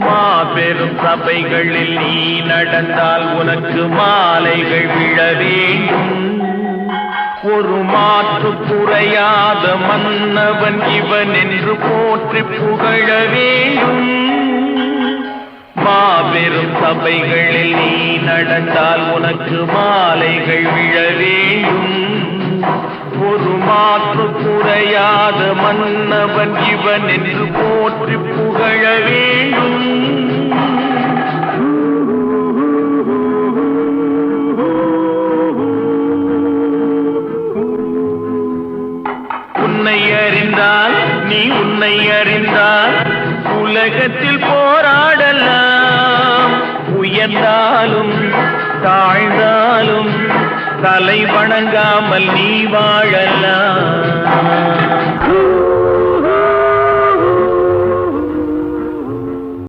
மாபெரும் சபைகளில் நீ நடந்தால் உனக்கு மாலைகள் விழ வேண்டும். ஒரு மாற்று குறையாத மன்னவன் இவன் என்று போற்றி புகழ வேண்டும். மாபெரும் சபைகளில் நீ நடந்தால் உனக்கு மாலைகள் விழ வேண்டும். ஒரு மாற்று குறையாத மன்னவன் இவன் என்று போற்றி புகழ வேண்டும். உன்னை அறிந்தால் நீ உன்னை அறிந்தால் உலகத்தில் போராடலாம். உயர்ந்தாலும் தாழ்ந்தாலும் தலை வணங்காமல் நீ வாழலாம்.